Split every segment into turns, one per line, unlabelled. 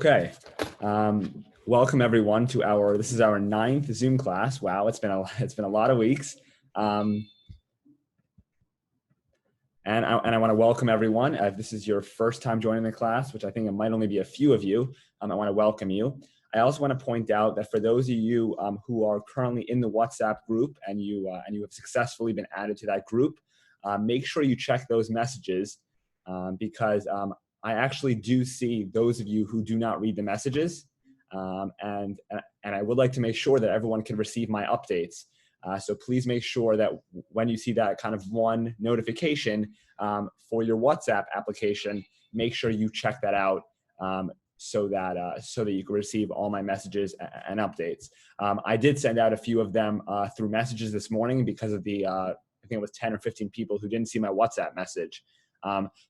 Okay, welcome everyone to this is our 9th Zoom class. Wow, it's been a lot of weeks. And I want to welcome everyone. If this is your first time joining the class, which I think it might only be a few of you, I want to welcome you. I also want to point out that for those of you who are currently in the WhatsApp group and you have successfully been added to that group, make sure you check those messages because I actually do see those of you who do not read the messages, and I would like to make sure that everyone can receive my updates. So please make sure that when you see that kind of one notification for your WhatsApp application, make sure you check that out so that you can receive all my messages and updates. I did send out a few of them through messages this morning because of the I think it was 10 or 15 people who didn't see my WhatsApp message.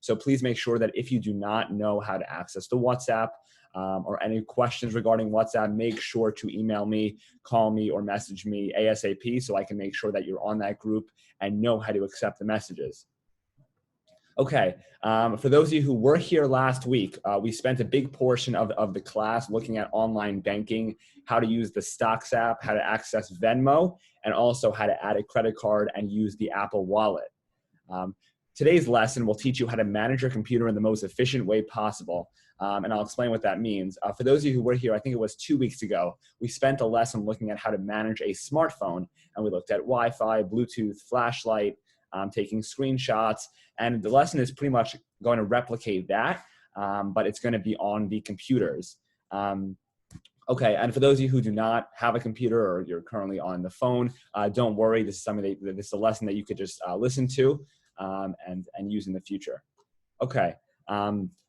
So please make sure that if you do not know how to access the WhatsApp or any questions regarding WhatsApp, make sure to email me, call me, or message me ASAP so I can make sure that you're on that group and know how to accept the messages. Okay, for those of you who were here last week, we spent a big portion of the class looking at online banking, how to use the Stocks app, how to access Venmo, and also how to add a credit card and use the Apple Wallet. Today's lesson will teach you how to manage your computer in the most efficient way possible, and I'll explain what that means. For those of you who were here, I think it was 2 weeks ago, we spent a lesson looking at how to manage a smartphone, and we looked at Wi-Fi, Bluetooth, flashlight, taking screenshots, and the lesson is pretty much going to replicate that, but it's going to be on the computers. Okay, and for those of you who do not have a computer or you're currently on the phone, don't worry. This is something this is a lesson that you could just listen to and use in the future. Okay,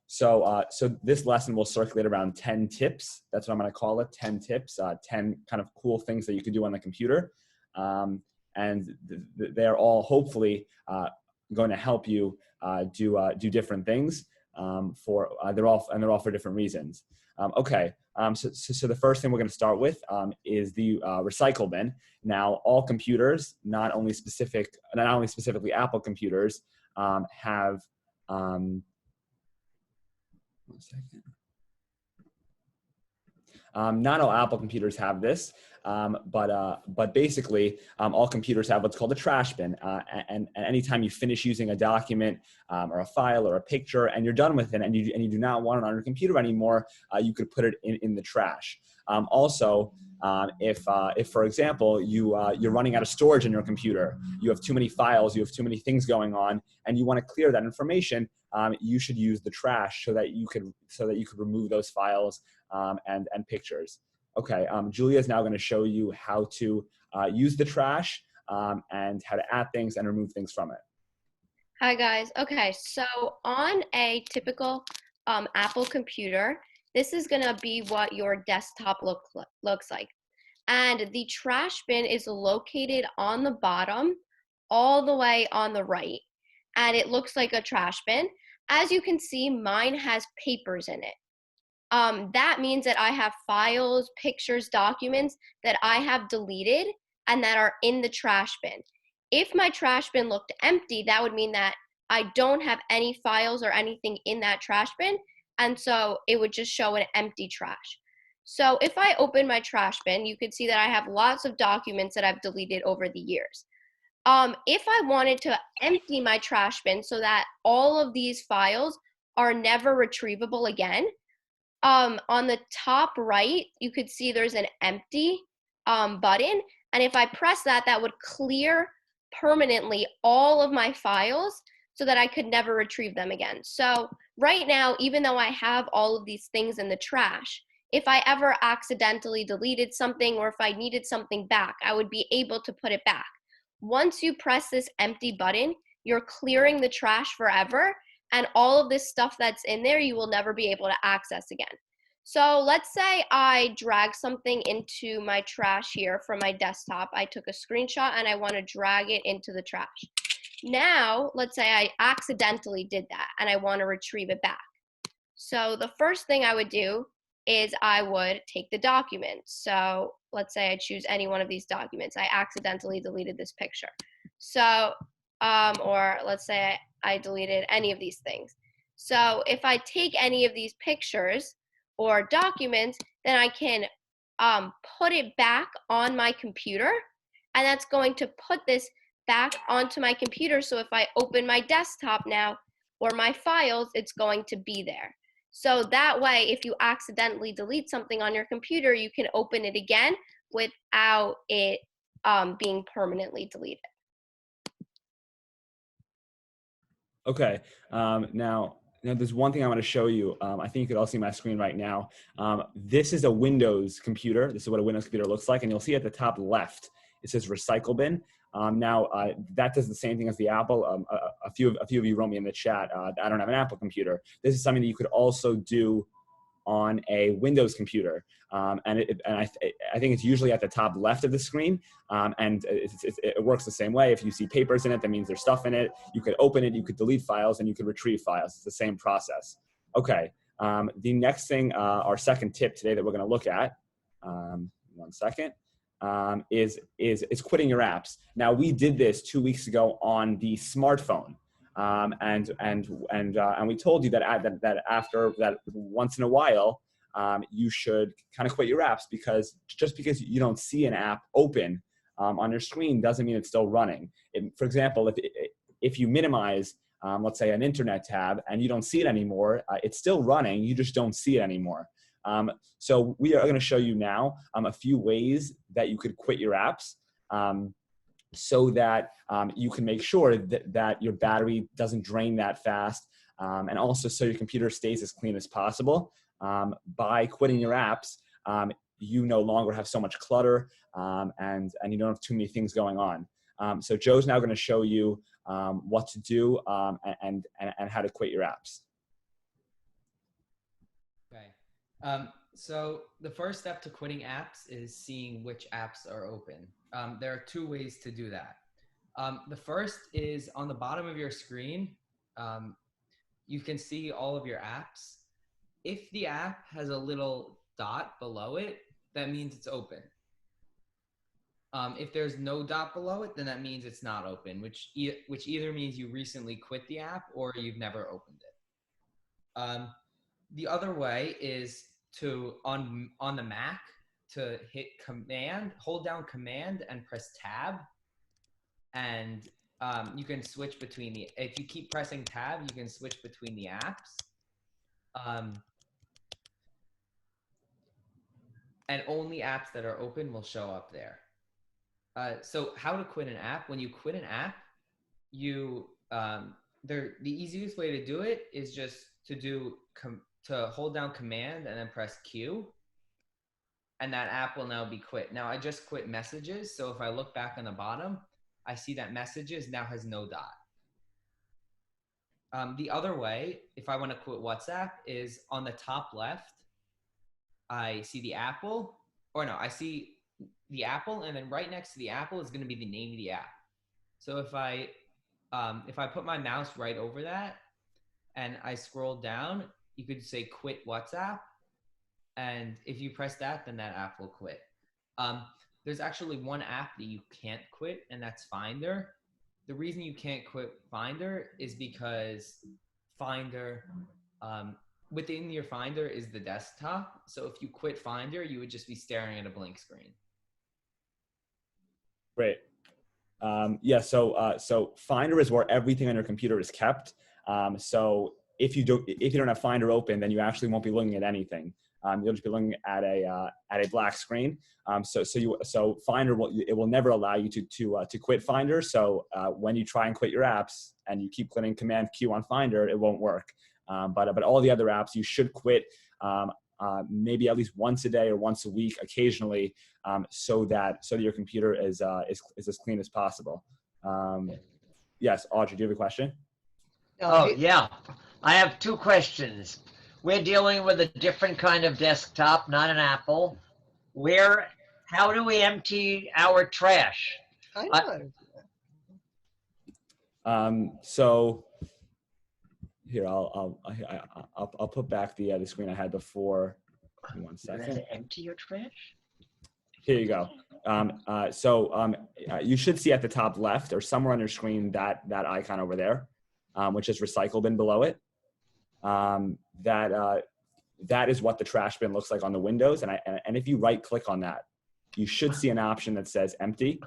so this lesson will circulate around 10 tips. That's what I'm going to call it, 10 tips, 10 kind of cool things that you could do on the computer. And they're all hopefully going to help you do different things. They're all for different reasons. Okay, so the first thing we're going to start with is the recycle bin. Now, all computers, not only specifically Apple computers, have one second. Not all Apple computers have this, but basically all computers have what's called a trash bin. And anytime you finish using a document or a file or a picture and you're done with it and you do not want it on your computer anymore, you could put it in the trash. Also, if for example, you're running out of storage in your computer, you have too many files, you have too many things going on, and you want to clear that information, you should use the trash so that you could remove those files and pictures. Okay, Julia is now going to show you how to use the trash and how to add things and remove things from it.
Hi guys. Okay, so on a typical Apple computer, this is going to be what your desktop looks like. And the trash bin is located on the bottom, all the way on the right. And it looks like a trash bin. As you can see, mine has papers in it. That means that I have files, pictures, documents that I have deleted and that are in the trash bin. If my trash bin looked empty, that would mean that I don't have any files or anything in that trash bin, and so it would just show an empty trash. So if I open my trash bin, you can see that I have lots of documents that I've deleted over the years. If I wanted to empty my trash bin so that all of these files are never retrievable again, on the top right, you could see there's an empty button. And if I press that, that would clear permanently all of my files so that I could never retrieve them again. So right now, even though I have all of these things in the trash, if I ever accidentally deleted something or if I needed something back, I would be able to put it back. Once you press this empty button, you're clearing the trash forever, and all of this stuff that's in there, you will never be able to access again. So let's say I drag something into my trash here from my desktop. I took a screenshot and I want to drag it into the trash. Now, let's say I accidentally did that and I want to retrieve it back. So the first thing I would do is I would take the document. So let's say I choose any one of these documents. I accidentally deleted this picture. So, or let's say I deleted any of these things. So if I take any of these pictures, or documents, then I can put it back on my computer, and that's going to put this back onto my computer. So if I open my desktop now or my files, it's going to be there. So that way, if you accidentally delete something on your computer, you can open it again without it being permanently deleted.
Okay. Now there's one thing I want to show you. I think you could all see my screen right now. This is a Windows computer. This is what a Windows computer looks like. And you'll see at the top left, it says recycle bin. That does the same thing as the Apple. A few of you wrote me in the chat, I don't have an Apple computer. This is something that you could also do on a Windows computer. I think it's usually at the top left of the screen. It works the same way. If you see papers in it, that means there's stuff in it. You could open it, you could delete files, and you could retrieve files. It's the same process. Okay, the next thing, our second tip today that we're gonna look at, 1 second, is quitting your apps. Now, we did this 2 weeks ago on the smartphone. And we told you that after that, once in a while, you should kind of quit your apps, because just because you don't see an app open on your screen doesn't mean it's still running. For example, if you minimize, let's say, an internet tab and you don't see it anymore, it's still running, you just don't see it anymore. So we are going to show you now a few ways that you could quit your apps. So that you can make sure that your battery doesn't drain that fast, and also so your computer stays as clean as possible. By quitting your apps, you no longer have so much clutter, and you don't have too many things going on. So Joe's now going to show you what to do and how to quit your apps.
Okay. So the first step to quitting apps is seeing which apps are open. There are 2 ways to do that. The first is on the bottom of your screen. You can see all of your apps. If the app has a little dot below it, that means it's open. If there's no dot below it, then that means it's not open, which either means you recently quit the app or you've never opened it. The other way is to, on the Mac, to hold down Command and press Tab. And you can switch between if you keep pressing Tab, you can switch between the apps. And only apps that are open will show up there. So how to quit an app? When you quit an app, the easiest way to do it is just to hold down Command and then press Q, and that app will now be quit. Now I just quit Messages, so if I look back on the bottom, I see that Messages now has no dot. The other way, if I want to quit WhatsApp, is on the top left, I see the apple, I see the apple, and then right next to the apple is going to be the name of the app. So if I put my mouse right over that and I scroll down, you could say quit WhatsApp. And if you press that, then that app will quit. There's actually one app that you can't quit, and that's Finder. The reason you can't quit Finder is because Finder, within your Finder is the desktop. So if you quit Finder, you would just be staring at a blank screen.
Great. So Finder is where everything on your computer is kept. So if you don't have Finder open, then you actually won't be looking at anything. You'll just be looking at a black screen. So Finder will never allow you to quit Finder. So when you try and quit your apps and you keep clicking Command Q on Finder, it won't work. But all the other apps you should quit maybe at least once a day or once a week, occasionally, so that your computer is as clean as possible. Yes, Audrey, do you have a question?
Oh, yeah. I have 2 questions. We're dealing with a different kind of desktop, not an Apple. How do we empty our trash?
I know.
So here, I'll put back the screen I had before. 1 second.
To empty your trash?
Here you go. You should see at the top left or somewhere on your screen that icon over there, which is recycle bin below it. that is what the trash bin looks like on the Windows. And if you right click on that, you should see an option that says empty.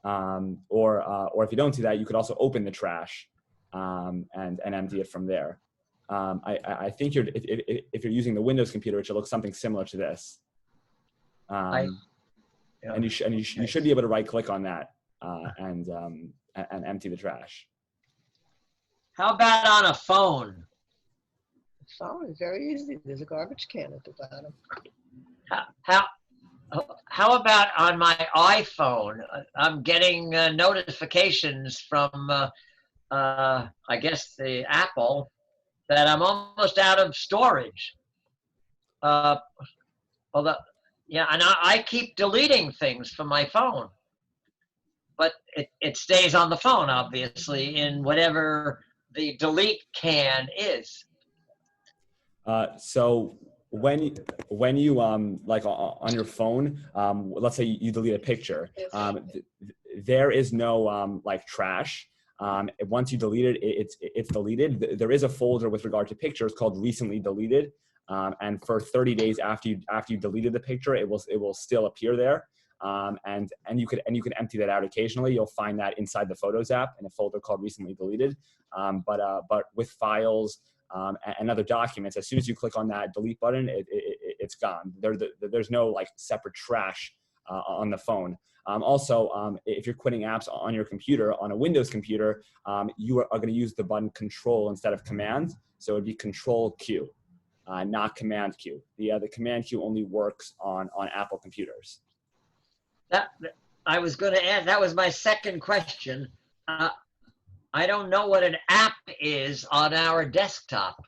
Or if you don't see that, you could also open the trash and empty it from there. I think if you're using the Windows computer, it should look something similar to this. And you should be able to right click on that and empty the trash.
How about on a phone?
Phone is very easy. There's a garbage can at the bottom.
How about on my iPhone? I'm getting notifications from, I guess, the Apple that I'm almost out of storage. And I keep deleting things from my phone, but it stays on the phone, obviously, in whatever the delete can is.
So when you like on your phone, let's say you delete a picture, there is no like trash. Once you delete it, it's deleted. There is a folder with regard to pictures called recently deleted, and for 30 days after you deleted the picture, it will still appear there. And you can empty that out occasionally. You'll find that inside the Photos app in a folder called recently deleted. But with files and other documents, as soon as you click on that delete button, it's gone. There's no like separate trash on the phone. Also, if you're quitting apps on your computer, on a Windows computer, you are going to use the button Control instead of Command. So it'd be Control Q, not Command Q. The Command Q only works on Apple computers.
That I was going to add. That was my second question. I don't know what an app is on our desktop.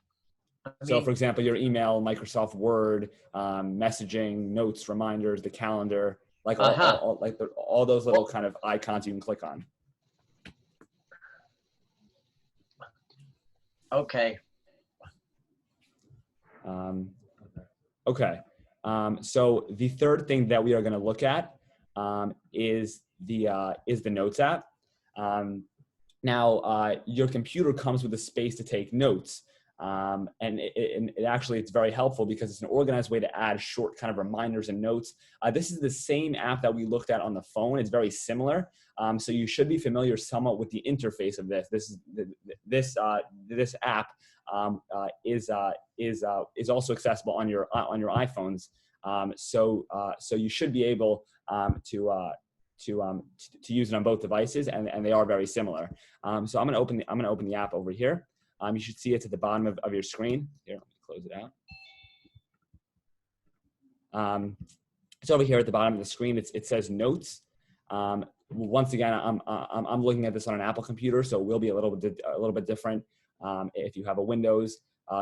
So, for example, your email, Microsoft Word, messaging, notes, reminders, the calendar, like all those little kind of icons you can click on.
Okay.
Okay. So the third thing that we are going to look at is the Notes app. Now, your computer comes with a space to take notes. And it actually, it's very helpful because it's an organized way to add short kind of reminders and notes. This is the same app that we looked at on the phone. It's very similar. So you should be familiar somewhat with the interface of this. This app is also accessible on your iPhones. So you should be able to use it on both devices, and they are very similar. So I'm gonna open the app over here. You should see it at the bottom of your screen. Here, let me close it out. It's over here at the bottom of the screen. It says Notes. Once again, I'm looking at this on an Apple computer, so it will be a little bit different if you have a Windows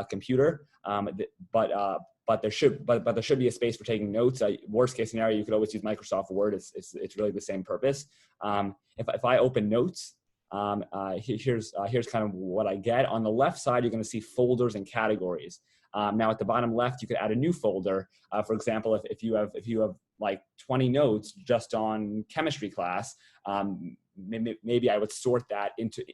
computer. But there should be a space for taking notes. Worst case scenario, you could always use Microsoft Word. It's really the same purpose. If I open Notes, here's kind of what I get. On the left side, you're going to see folders and categories. Now at the bottom left, you could add a new folder. For example, if you have like 20 notes just on chemistry class, maybe I would sort that into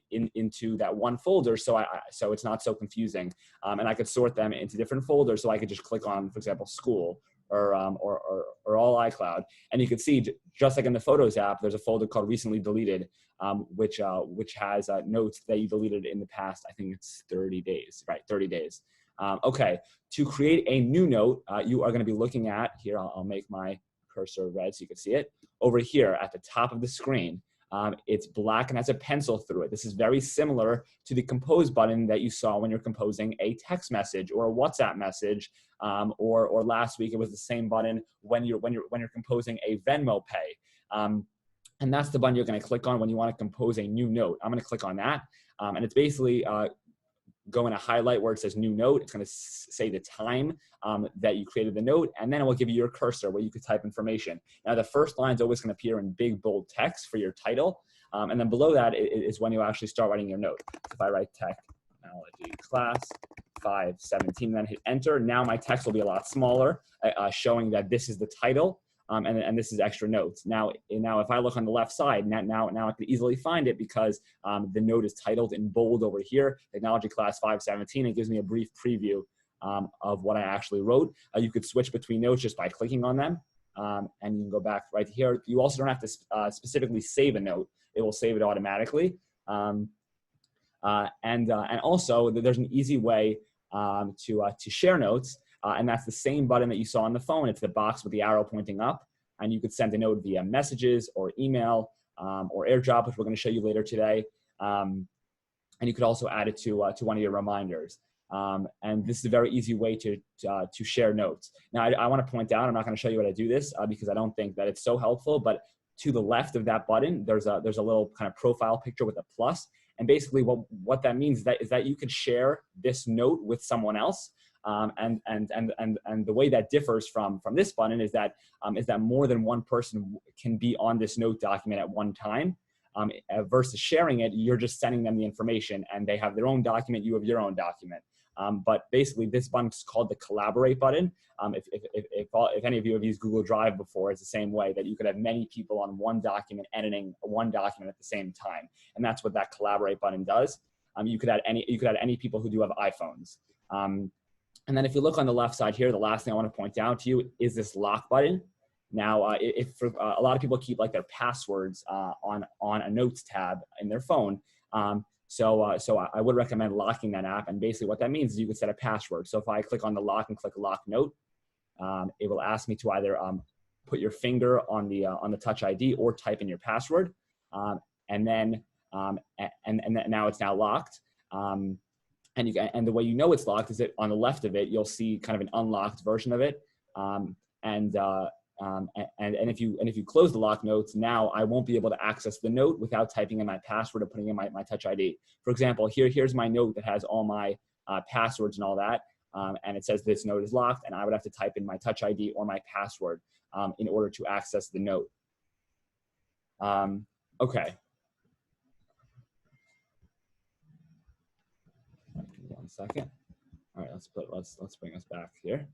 that one folder, so it's not so confusing. And I could sort them into different folders, so I could just click on, for example, school or all iCloud, and you can see just like in the Photos app, there's a folder called recently deleted, which has notes that you deleted in the past. I think it's 30 days, right? 30 days. Okay, to create a new note, you are going to be looking at here. I'll make my cursor red so you can see it over here at the top of the screen. It's black and has a pencil through it. This is very similar to the compose button that you saw when you're composing a text message or a WhatsApp message, or last week it was the same button when you're composing a Venmo Pay. And that's the button you're going to click on when you want to compose a new note. I'm going to click on that, and it's basically going to highlight where it says new note. It's going to say the time that you created the note, and then it will give you your cursor where you could type information. Now, the first line is always going to appear in big, bold text for your title, and then below that is when you actually start writing your note. If I write technology class 517, then hit enter, now my text will be a lot smaller, showing that this is the title. And this is extra notes. Now, if I look on the left side, now I can easily find it because the note is titled in bold over here, Technology Class 517. It gives me a brief preview of what I actually wrote. You could switch between notes just by clicking on them. And you can go back right here. You also don't have to specifically save a note. It will save it automatically. And also there's an easy way to share notes. And that's the same button that you saw on the phone. It's the box with the arrow pointing up. And you could send a note via messages or email or AirDrop, which we're going to show you later today. And you could also add it to one of your reminders. And this is a very easy way to share notes. Now, I want to point out, I'm not going to show you how to do this because I don't think that it's so helpful, but to the left of that button, there's a little kind of profile picture with a plus. And basically what that means is that you could share this note with someone else. And the way that differs from this button is that more than one person can be on this note document at one time. Versus sharing it, you're just sending them the information and they have their own document, you have your own document. But basically this button is called the collaborate button. If any of you have used Google Drive before, it's the same way that you could have many people on one document editing one document at the same time. And that's what that collaborate button does. You could add any people who do have iPhones. And then if you look on the left side here, the last thing I want to point out to you is this lock button. Now, if a lot of people keep like their passwords on a notes tab in their phone, so I would recommend locking that app. And basically what that means is you can set a password. So if I click on the lock and click lock note, it will ask me to either put your finger on the Touch ID or type in your password, and then now it's now locked. And the way you know it's locked is that on the left of it you'll see kind of an unlocked version of it. And if you close the lock notes, now I won't be able to access the note without typing in my password or putting in my Touch ID. For example, here's my note that has all my passwords and all that, and it says this note is locked, and I would have to type in my Touch ID or my password in order to access the note. Okay. One second. All right, let's bring us back here.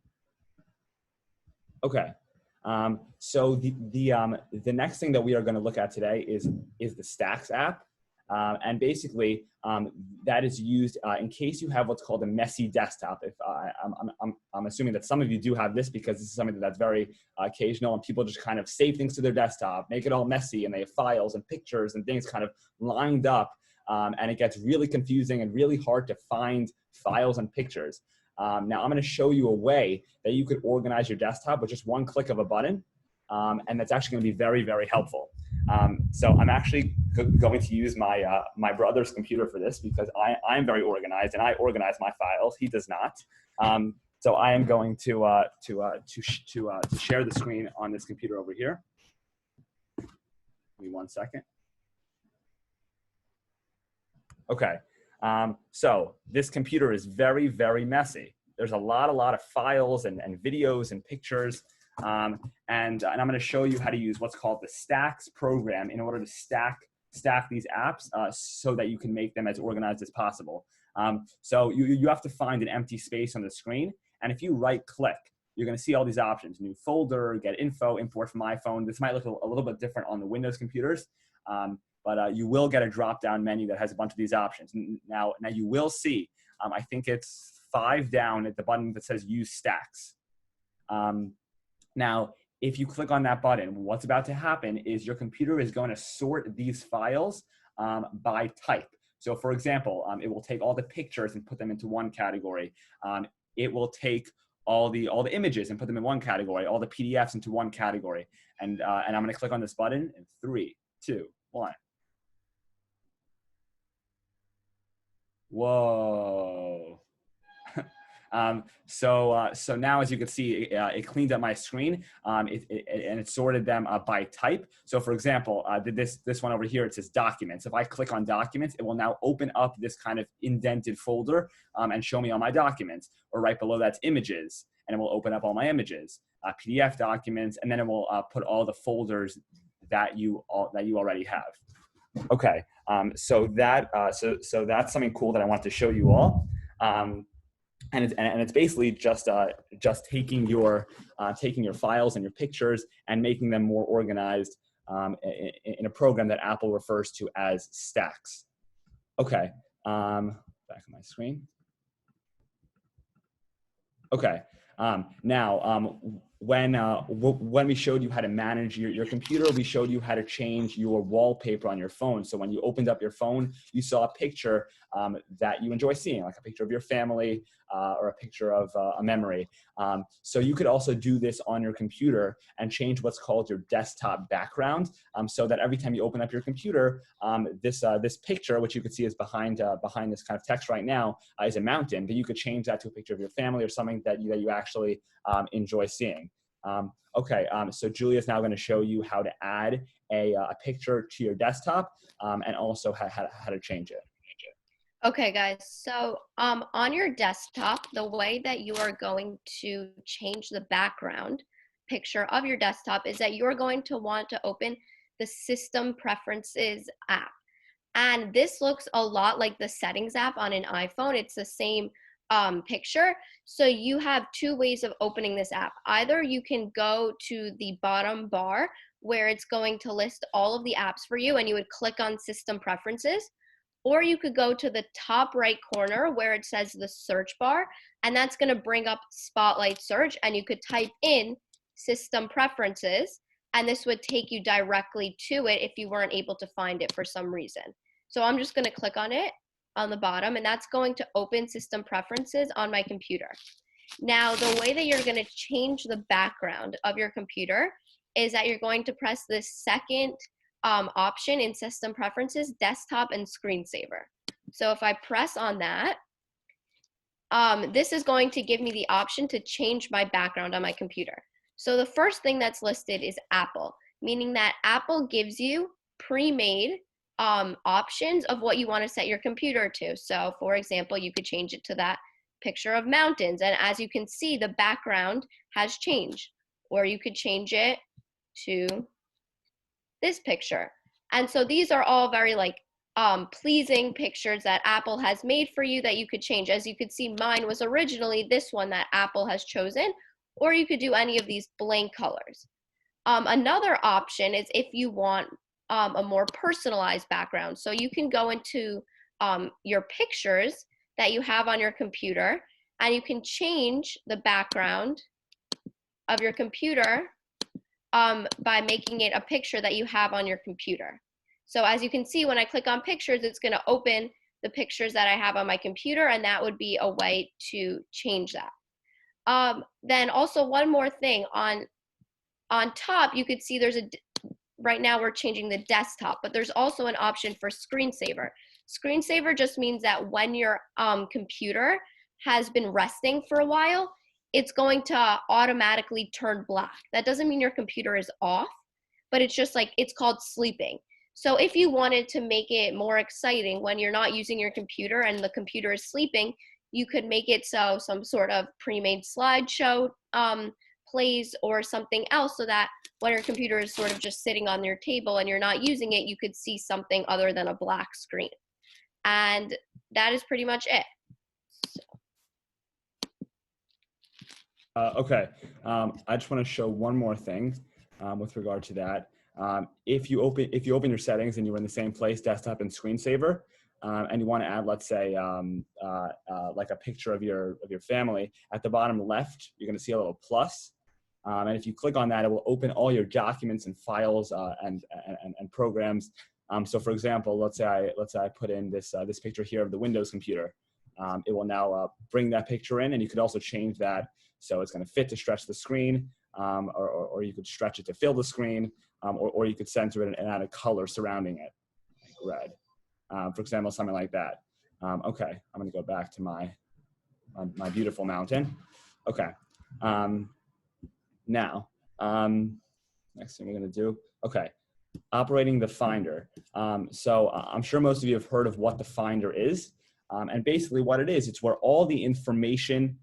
Okay. So the next thing that we are going to look at today is the Stacks app, and basically that is used in case you have what's called a messy desktop. If I'm assuming that some of you do have this because this is something that's very occasional, and people just kind of save things to their desktop, make it all messy, and they have files and pictures and things kind of lined up, and it gets really confusing and really hard to find files and pictures. Now I'm going to show you a way that you could organize your desktop with just one click of a button, and that's actually going to be very, very helpful. So I'm actually going to use my my brother's computer for this because I'm very organized and I organize my files. He does not. So I am going to share the screen on this computer over here. Give me 1 second. Okay. So this computer is very, very messy. There's a lot of files and videos and pictures. And I'm going to show you how to use what's called the Stacks program in order to stack these apps so that you can make them as organized as possible. So you have to find an empty space on the screen. And if you right click, you're going to see all these options: new folder, get info, import from iPhone. This might look a little bit different on the Windows computers. But you will get a drop-down menu that has a bunch of these options. Now you will see, I think it's 5 down at the button that says Use Stacks. Now, if you click on that button, what's about to happen is your computer is going to sort these files by type. So for example, it will take all the pictures and put them into one category. It will take all the images and put them in one category, all the PDFs into one category. And I'm going to click on this button in 3, 2, 1. Whoa. So now, as you can see, it cleaned up my screen, and it sorted them by type. So for example, this one over here, it says documents. If I click on documents, it will now open up this kind of indented folder and show me all my documents. Or right below that's images, and it will open up all my images, PDF documents, and then it will put all the folders that you already have. Okay, so that's something cool that I want to show you all, and it's basically just taking your files and your pictures and making them more organized in a program that Apple refers to as Stacks. Okay, back on my screen. Okay. When we showed you how to manage your computer, we showed you how to change your wallpaper on your phone. So when you opened up your phone, you saw a picture that you enjoy seeing, like a picture of your family or a picture of a memory. So you could also do this on your computer and change what's called your desktop background, so that every time you open up your computer, this picture, which you can see is behind this kind of text right now, is a mountain, but you could change that to a picture of your family or something that you actually enjoy seeing. So Julia is now going to show you how to add a picture to your desktop, and also how to change it.
Okay, guys, so on your desktop, the way that you are going to change the background picture of your desktop is that you're going to want to open the System Preferences app. And this looks a lot like the Settings app on an iPhone. It's the same picture. So you have two ways of opening this app. Either you can go to the bottom bar where it's going to list all of the apps for you and you would click on System Preferences, or you could go to the top right corner where it says the search bar, and that's going to bring up Spotlight Search, and you could type in System Preferences, and this would take you directly to it if you weren't able to find it for some reason. So I'm just going to click on it on the bottom, and that's going to open System Preferences on my computer. Now, the way that you're going to change the background of your computer is that you're going to press the second option in System Preferences, Desktop and Screensaver. So if I press on that, this is going to give me the option to change my background on my computer. So the first thing that's listed is Apple, meaning that Apple gives you pre-made options of what you want to set your computer to. So for example, you could change it to that picture of mountains, and as you can see, the background has changed. Or you could change it to this picture. And so these are all very pleasing pictures that Apple has made for you that you could change. As you could see, mine was originally this one that Apple has chosen, or you could do any of these blank colors. Another option is if you want a more personalized background. So you can go into your pictures that you have on your computer, and you can change the background of your computer by making it a picture that you have on your computer. So as you can see, when I click on pictures, it's going to open the pictures that I have on my computer, and that would be a way to change that. Then also one more thing, on top, you could see right now we're changing the desktop, but there's also an option for screensaver. Screensaver just means that when your computer has been resting for a while, it's going to automatically turn black. That doesn't mean your computer is off, but it's just it's called sleeping. So if you wanted to make it more exciting when you're not using your computer and the computer is sleeping, you could make it so some sort of pre-made slideshow plays or something else, so that when your computer is sort of just sitting on your table and you're not using it, you could see something other than a black screen. And that is pretty much it.
Okay, I just want to show one more thing with regard to that. If you open your settings and you're in the same place, desktop and screensaver, and you want to add, let's say, like a picture of your family, at the bottom left, you're going to see a little plus. And if you click on that, it will open all your documents and files and programs. So, for example, let's say I put in this picture here of the Windows computer. It will now bring that picture in, and you could also change that so it's going to fit to stretch the screen, or you could stretch it to fill the screen, or you could center it and add a color surrounding it, like red, for example, something like that. Okay, I'm going to go back to my beautiful mountain. Okay. Now, next thing we're going to do, okay, operating the Finder. So I'm sure most of you have heard of what the Finder is. And basically what it is, it's where all the information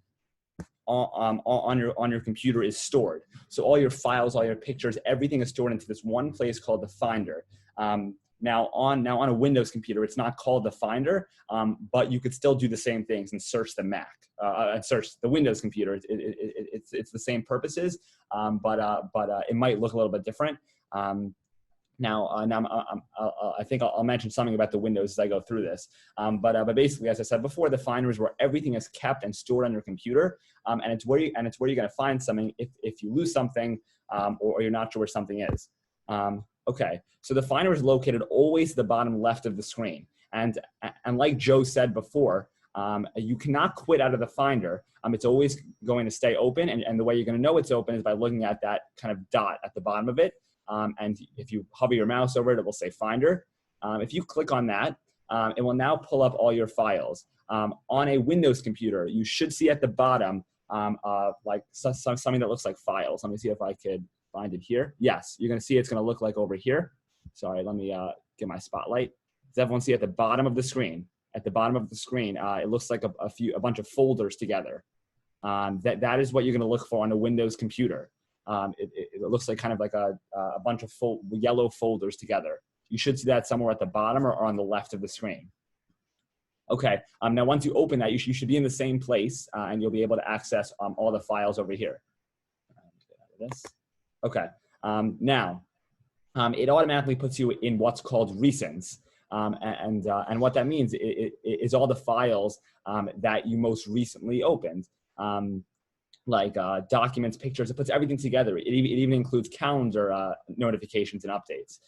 on your computer is stored. So all your files, all your pictures, everything is stored into this one place called the Finder. Now on a Windows computer, it's not called the Finder, but you could still do the same things and search the Mac, and search the Windows computer. It's the same purposes, but it might look a little bit different. I think I'll mention something about the windows as I go through this. But basically, as I said before, the finder is where everything is kept and stored on your computer, and it's where you're going to find something if you lose something, or you're not sure where something is. Okay, so the finder is located always at the bottom left of the screen, and like Joe said before, you cannot quit out of the finder. It's always going to stay open, and the way you're going to know it's open is by looking at that kind of dot at the bottom of it. And if you hover your mouse over it, it will say Finder. If you click on that, it will now pull up all your files. On a Windows computer, you should see at the bottom like something that looks like files. Let me see if I could find it here. Yes, you're going to see it's going to look like over here. Sorry, let me get my spotlight. Does everyone see at the bottom of the screen? At the bottom of the screen, it looks like a bunch of folders together. That is what you're going to look for on a Windows computer. It looks like kind of like a bunch of yellow folders together. You should see that somewhere at the bottom or on the left of the screen. Okay, now once you open that, you should be in the same place, and you'll be able to access all the files over here. Okay, now it automatically puts you in what's called recents. And what that means is all the files that you most recently opened. Like documents, pictures, it puts everything together. It even includes calendar notifications and updates.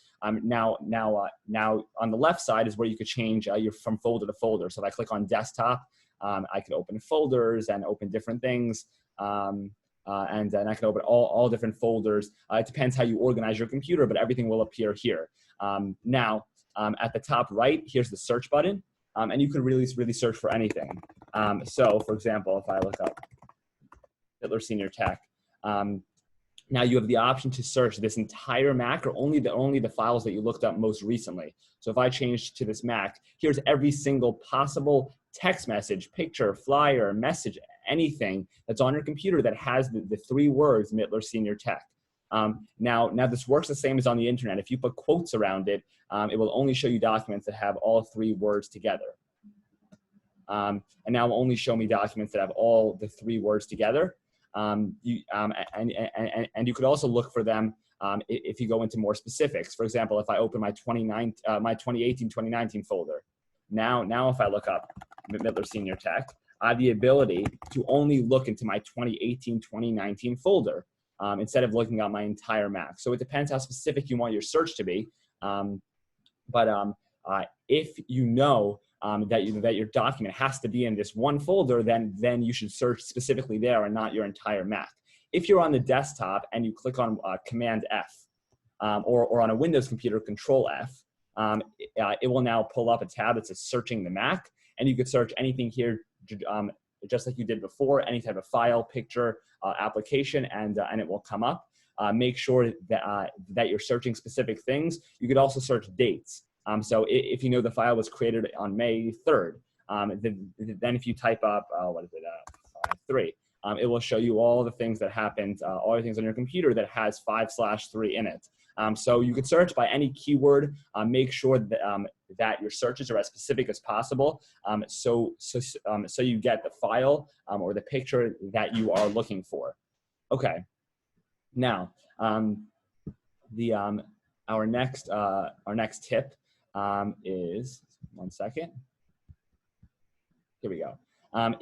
Now on the left side is where you could change from folder to folder. So if I click on desktop, I could open folders and open different things. And then I can open all different folders. It depends how you organize your computer, but everything will appear here. Now, at the top right, here's the search button, and you can really search for anything. So for example, if I look up Hitler Senior Tech. Now you have the option to search this entire Mac or only the files that you looked up most recently. So if I change to this Mac, here's every single possible text message, picture, flyer, message, anything that's on your computer that has the three words Mittler Senior Tech. Now this works the same as on the internet. If you put quotes around it, it will only show you documents that have all three words together. And now it will only show me documents that have all the three words together. And you could also look for them if you go into more specifics. For example, if I open my 2018-2019 folder, now if I look up Mittler Senior Tech, I have the ability to only look into my 2018-2019 folder instead of looking at my entire Mac. So it depends how specific you want your search to be. If you know that your document has to be in this one folder, then you should search specifically there and not your entire Mac. If you're on the desktop and you click on Command F, or on a Windows computer, Control F, it will now pull up a tab that says Searching the Mac, and you could search anything here just like you did before, any type of file, picture, application, and it will come up. Make sure that you're searching specific things. You could also search dates. So if you know the file was created on May 3rd, then if you type up, 3, it will show you all the things that happened, all the things on your computer that has 5/3 in it. So you could search by any keyword. Make sure that your searches are as specific as possible, so you get the file or the picture that you are looking for. Okay. Now, our next tip is, one second. Here we go.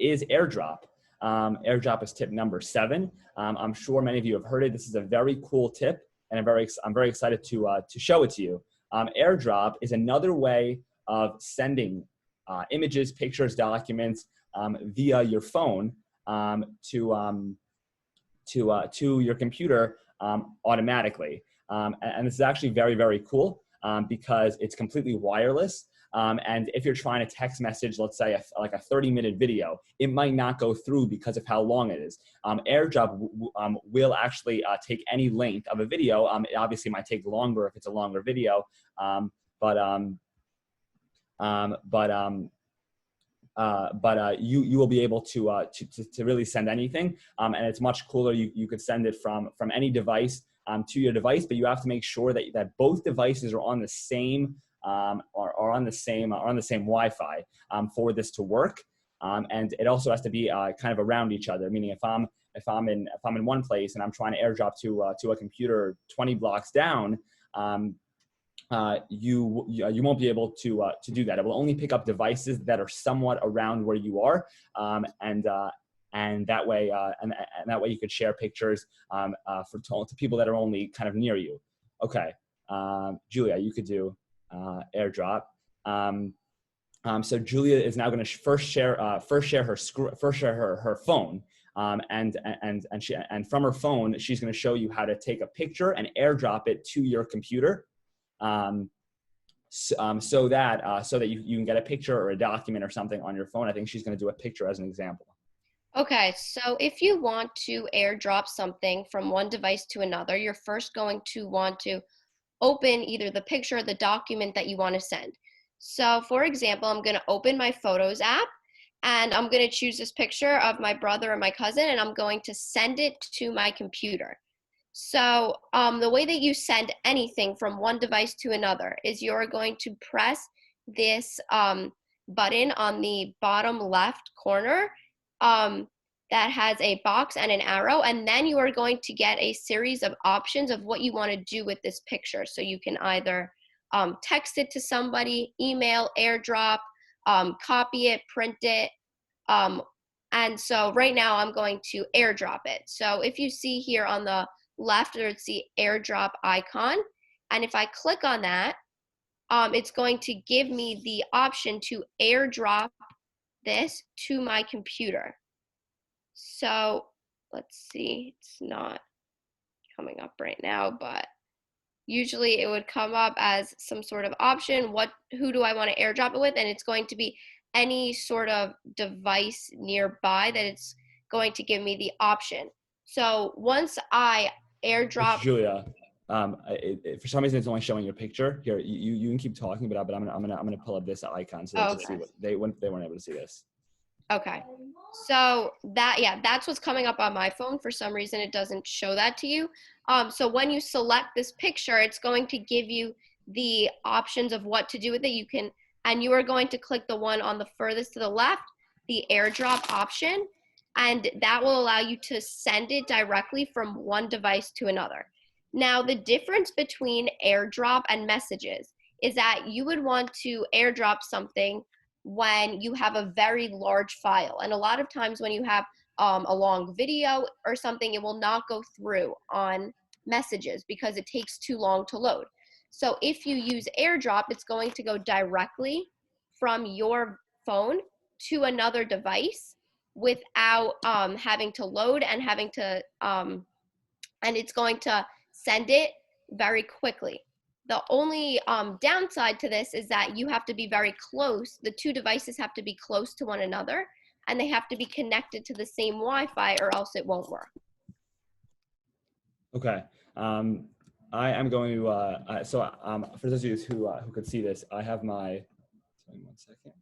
Is AirDrop. AirDrop is tip number 7. I'm sure many of you have heard it. This is a very cool tip, and I'm very excited to show it to you. AirDrop is another way of sending images, pictures, documents via your phone to your computer automatically. And this is actually very, very cool because it's completely wireless. And if you're trying to text message, let's say like a 30-minute video, it might not go through because of how long it is. AirDrop will actually take any length of a video. It obviously might take longer if it's a longer video, but you will be able to really send anything, and it's much cooler. You could send it from any device to your device, but you have to make sure that both devices are on the same are on the same Wi-Fi for this to work. And it also has to be kind of around each other. Meaning, if I'm in one place and I'm trying to AirDrop to a computer 20 blocks down, you won't be able to do that. It will only pick up devices that are somewhat around where you are, and that way that way you could share pictures to people that are only kind of near you. Okay, Julia, you could do AirDrop. So Julia is now going to first share her phone, and from her phone she's going to show you how to take a picture and AirDrop it to your computer, so that you can get a picture or a document or something on your phone. I think she's going to do a picture as an example.
Okay, so if you want to AirDrop something from one device to another, you're first going to want to open either the picture or the document that you want to send. So for example, I'm going to open my Photos app, and I'm going to choose this picture of my brother and my cousin, and I'm going to send it to my computer. So the way that you send anything from one device to another is you're going to press this button on the bottom left corner that has a box and an arrow, and then you are going to get a series of options of what you want to do with this picture. So you can either text it to somebody, email, AirDrop, copy it, print it, and so right now I'm going to AirDrop it. So if you see here on the left, there's the AirDrop icon, and if I click on that, it's going to give me the option to AirDrop this to my computer. So let's see, it's not coming up right now, but usually it would come up as some sort of option. Who do I want to AirDrop it with? And it's going to be any sort of device nearby that it's going to give me the option. So once I AirDrop,
Julia, for some reason it's only showing your picture. Here, you can keep talking, but I'm gonna pull up this icon so they can see what they weren't able to see this.
Okay, so that's what's coming up on my phone. For some reason, it doesn't show that to you. So when you select this picture, it's going to give you the options of what to do with it. And you are going to click the one on the furthest to the left, the AirDrop option, and that will allow you to send it directly from one device to another. Now, the difference between AirDrop and messages is that you would want to AirDrop something when you have a very large file. And a lot of times when you have a long video or something, it will not go through on messages because it takes too long to load. So if you use AirDrop, it's going to go directly from your phone to another device without having to load and and it's going to send it very quickly. The only downside to this is that you have to be very close. The two devices have to be close to one another, and they have to be connected to the same Wi-Fi, or else it won't work.
Okay. I am going to, for those of you who could see this, I have my, sorry, 1 second,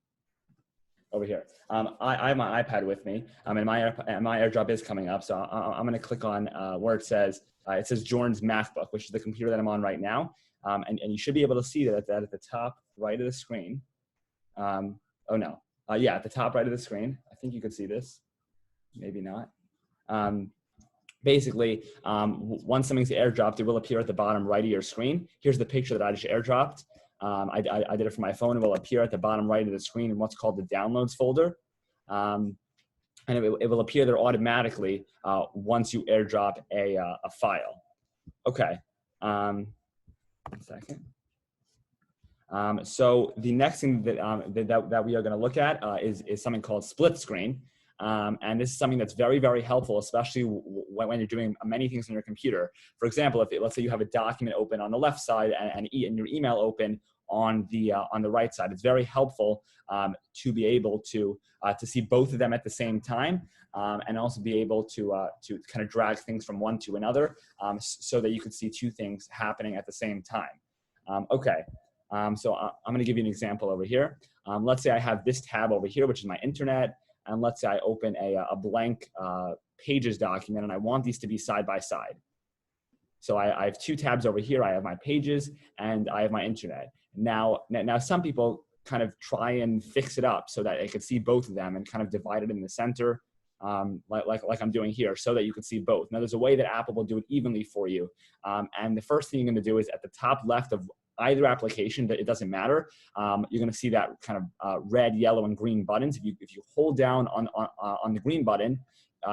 over here. I have my iPad with me, and my AirDrop is coming up, so I'm going to click on where it says Jordan's MacBook, which is the computer that I'm on right now, and you should be able to see that at the top right of the screen. Oh no, yeah, at the top right of the screen. I think you could see this, maybe not. Basically, once something's AirDropped, it will appear at the bottom right of your screen. Here's the picture that I just AirDropped. I did it for my phone. It will appear at the bottom right of the screen in what's called the Downloads folder. And it will appear there automatically once you AirDrop a file. Okay, 1 second. So the next thing that we are going to look at is something called split screen. And this is something that's very, very helpful, especially when you're doing many things on your computer. For example, let's say you have a document open on the left side and your email open on the right side. It's very helpful to be able to see both of them at the same time, and also be able to kind of drag things from one to another, so that you can see two things happening at the same time. Okay. So I'm going to give you an example over here. Let's say I have this tab over here, which is my internet. And let's say I open a blank Pages document, and I want these to be side by side. So I have two tabs over here. I have my Pages and I have my internet. Now some people kind of try and fix it up so that they could see both of them and kind of divide it in the center, like I'm doing here, so that you can see both. Now there's a way that Apple will do it evenly for you. And the first thing you're going to do is at the top left either application, it doesn't matter. You're going to see that kind of red, yellow, and green buttons. If you hold down on the green button,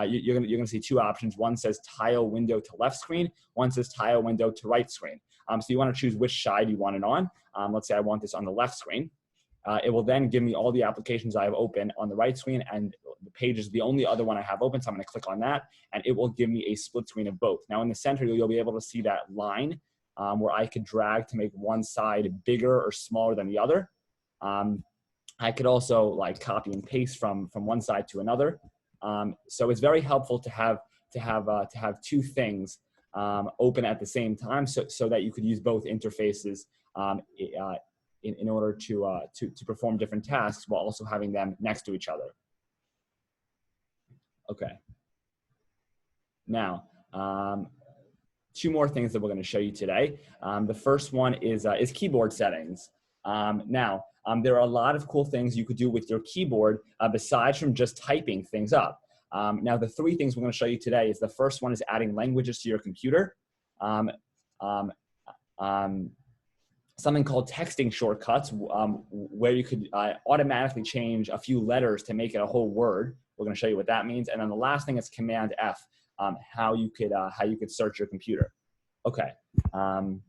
you're going to see two options. One says tile window to left screen. One says tile window to right screen. So you want to choose which side you want it on. Let's say I want this on the left screen. It will then give me all the applications I have open on the right screen, and the page is the only other one I have open. So I'm going to click on that, and it will give me a split screen of both. Now in the center, you'll be able to see that line where I could drag to make one side bigger or smaller than the other. I could also like copy and paste from one side to another. So it's very helpful to have two things open at the same time, so that you could use both interfaces in order to perform different tasks while also having them next to each other. Okay. Now, two more things that we're going to show you today. The first one is keyboard settings. Now, there are a lot of cool things you could do with your keyboard besides from just typing things up. Now, the three things we're going to show you today is the first one is adding languages to your computer. Something called texting shortcuts, where you could automatically change a few letters to make it a whole word. We're going to show you what that means. And then the last thing is Command F, how you could search your computer. Okay. All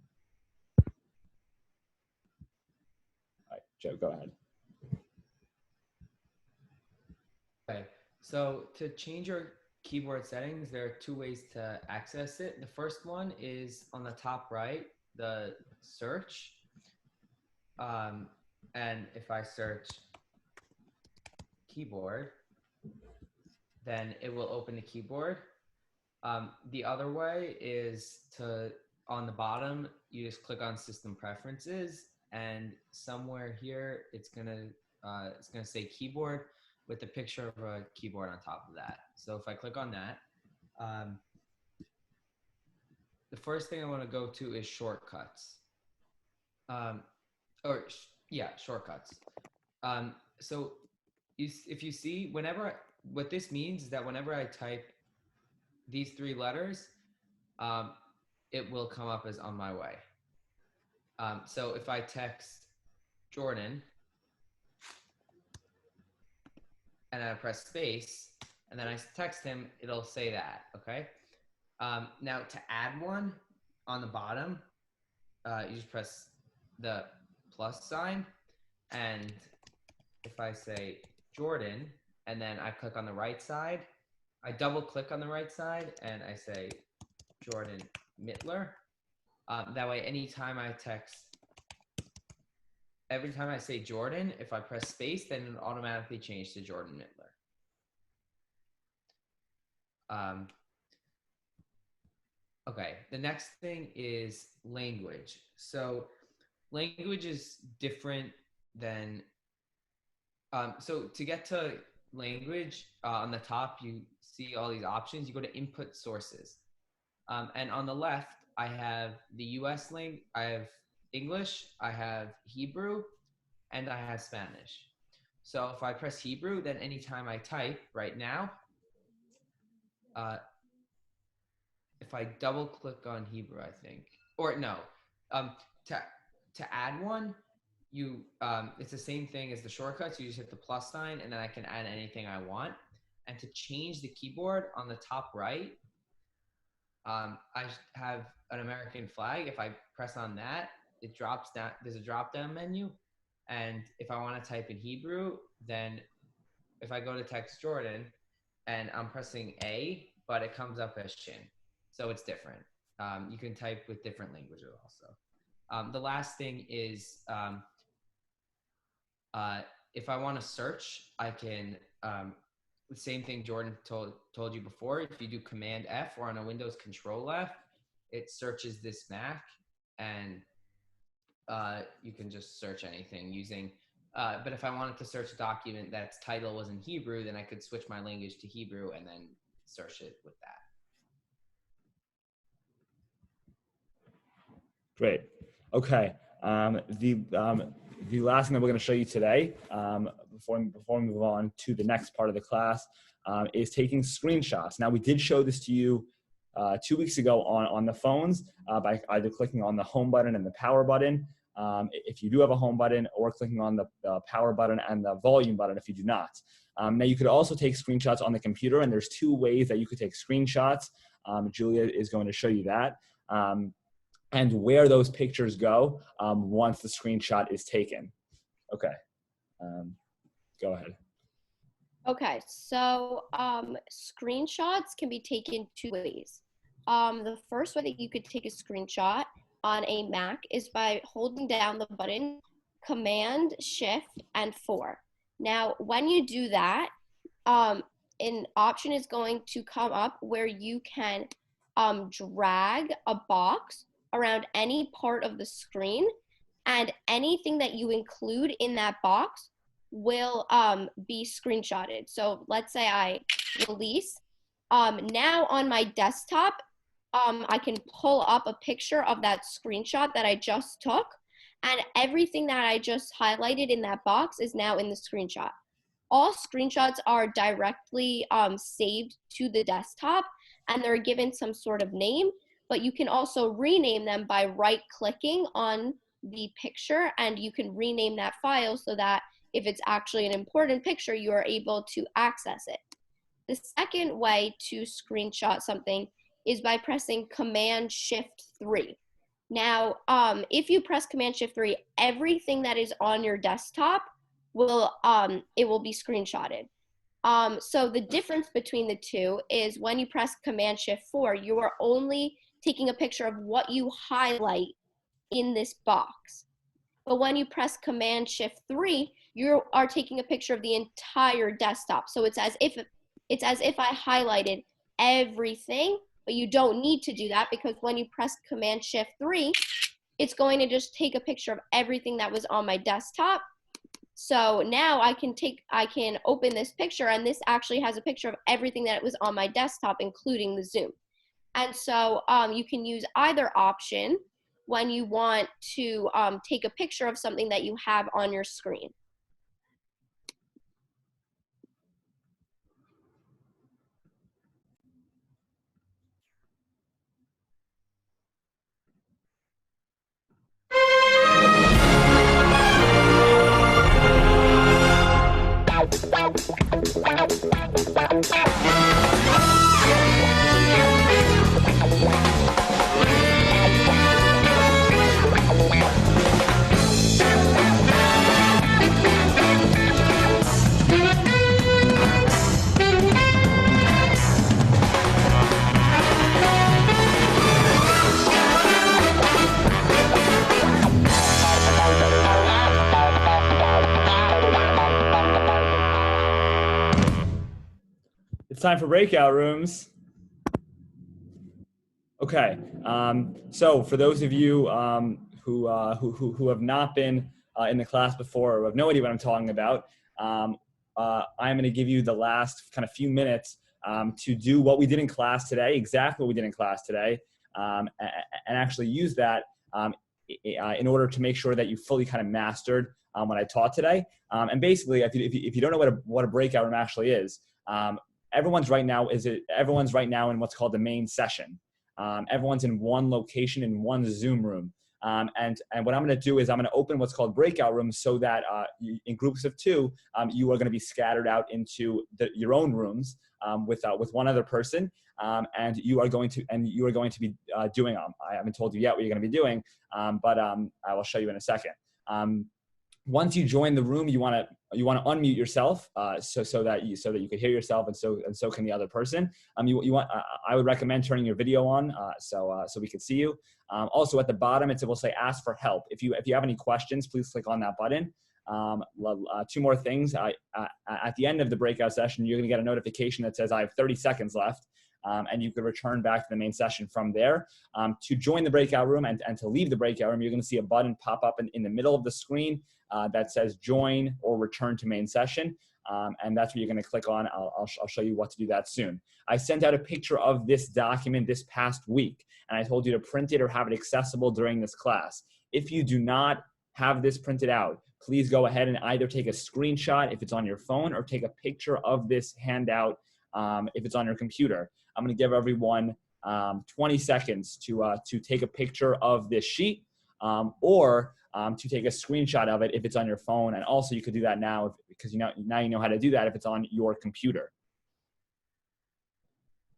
right, Joe, go ahead.
Okay, so to change your keyboard settings, there are two ways to access it. The first one is on the top right, the search. And if I search keyboard, then it will open the keyboard. The other way is on the bottom, you just click on System Preferences, and somewhere here it's gonna say keyboard with a picture of a keyboard on top of that. So if I click on that, the first thing I want to go to is shortcuts. Shortcuts. So if you see, what this means is that whenever I type these three letters, it will come up as on my way. So if I text Jordan and I press space and then I text him, it'll say that, okay? Now to add one on the bottom, you just press the plus sign, and if I say Jordan and then I click on the right side, I double click on the right side and I say Jordan Mittler. That way, every time I say Jordan, if I press space, then it automatically changes to Jordan Mittler. Okay, the next thing is language. So language is different than, so to get to language, on the top, you see all these options. You go to input sources. And on the left, I have the US language, I have English, I have Hebrew, and I have Spanish. So if I press Hebrew, then anytime I type right now, if I double click on Hebrew, I think, or no, to add one, it's the same thing as the shortcuts. You just hit the plus sign and then I can add anything I want. And to change the keyboard on the top right, I have an American flag. If I press on that, it drops down. There's a drop down menu. And if I want to type in Hebrew, then if I go to text Jordan and I'm pressing A, but it comes up as Shin. So it's different. You can type with different languages also. The last thing is if I want to search, I can, the same thing Jordan told you before. If you do Command F or on a Windows Control F, it searches this Mac, and you can just search anything using, but if I wanted to search a document that's title was in Hebrew, then I could switch my language to Hebrew and then search it with that.
Great. Okay. The last thing that we're going to show you today, before we move on to the next part of the class, is taking screenshots. Now, we did show this to you 2 weeks ago on the phones by either clicking on the home button and the power button. if you do have a home button, or clicking on the power button and the volume button if you do not. Now you could also take screenshots on the computer, and there's 2 ways that you could take screenshots. Julia is going to show you that. And where those pictures go once the screenshot is taken. Okay, go ahead.
Okay, so screenshots can be taken 2 ways. The first way that you could take a screenshot on a Mac is by holding down the button Command, Shift, and 4. Now, when you do that, an option is going to come up where you can drag a box around any part of the screen, and anything that you include in that box will be screenshotted. So let's say I release. Now on my desktop, I can pull up a picture of that screenshot that I just took, and everything that I just highlighted in that box is now in the screenshot. All screenshots are directly saved to the desktop, and they're given some sort of name, but you can also rename them by right-clicking on the picture, and you can rename that file so that if it's actually an important picture, you are able to access it. The second way to screenshot something is by pressing Command Shift 3. Now, if you press Command Shift 3, everything that is on your desktop will be screenshotted. So the difference between the two is when you press Command Shift 4, you are only taking a picture of what you highlight in this box. But when you press Command Shift 3, you are taking a picture of the entire desktop. So it's as if I highlighted everything, but you don't need to do that, because when you press Command Shift 3, it's going to just take a picture of everything that was on my desktop. So now I can open this picture, and this actually has a picture of everything that was on my desktop, including the zoom. And so you can use either option when you want to take a picture of something that you have on your screen.
It's time for breakout rooms. Okay, so for those of you who have not been in the class before, or have no idea what I'm talking about, I'm going to give you the last kind of few minutes to do what we did in class today, exactly what we did in class today, and actually use that in order to make sure that you fully kind of mastered what I taught today. And basically, if you don't know what a breakout room actually is, everyone's right now in what's called the main session. Everyone's in one location in one Zoom room. And what I'm going to do is I'm going to open what's called breakout rooms, so that in groups of 2, you are going to be scattered out into your own rooms with one other person, and you are going to be doing. I haven't told you yet what you're going to be doing, but I will show you in a second. Once you join the room, you want to unmute yourself so that you can hear yourself, and so can the other person. I would recommend turning your video on so we can see you. Also at the bottom it will say ask for help. If you have any questions, please click on that button. 2 more things. At the end of the breakout session, you're going to get a notification that says I have 30 seconds left. And you can return back to the main session from there. To join the breakout room and to leave the breakout room, you're going to see a button pop up in the middle of the screen that says join or return to main session. And that's what you're going to click on. I'll show you what to do that soon. I sent out a picture of this document this past week, and I told you to print it or have it accessible during this class. If you do not have this printed out, please go ahead and either take a screenshot if it's on your phone, or take a picture of this handout if it's on your computer. I'm going to give everyone 20 seconds to take a picture of this sheet, or to take a screenshot of it if it's on your phone. And also you could do that now because now you know how to do that if it's on your computer.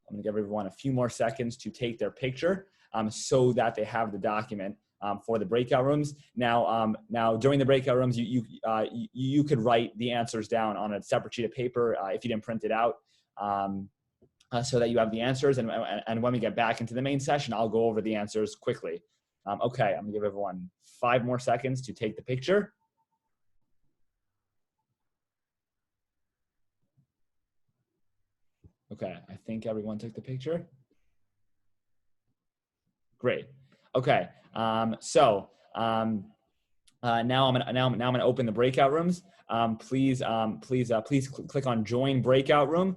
I'm gonna give everyone a few more seconds to take their picture so that they have the document for the breakout rooms. Now during the breakout rooms, you could write the answers down on a separate sheet of paper if you didn't print it out, so that you have the answers. And when we get back into the main session, I'll go over the answers quickly. Okay, I'm gonna give everyone 5 more seconds to take the picture. Okay, I think everyone took the picture. Great. Okay, now I'm gonna open the breakout rooms. Please click on Join Breakout Room.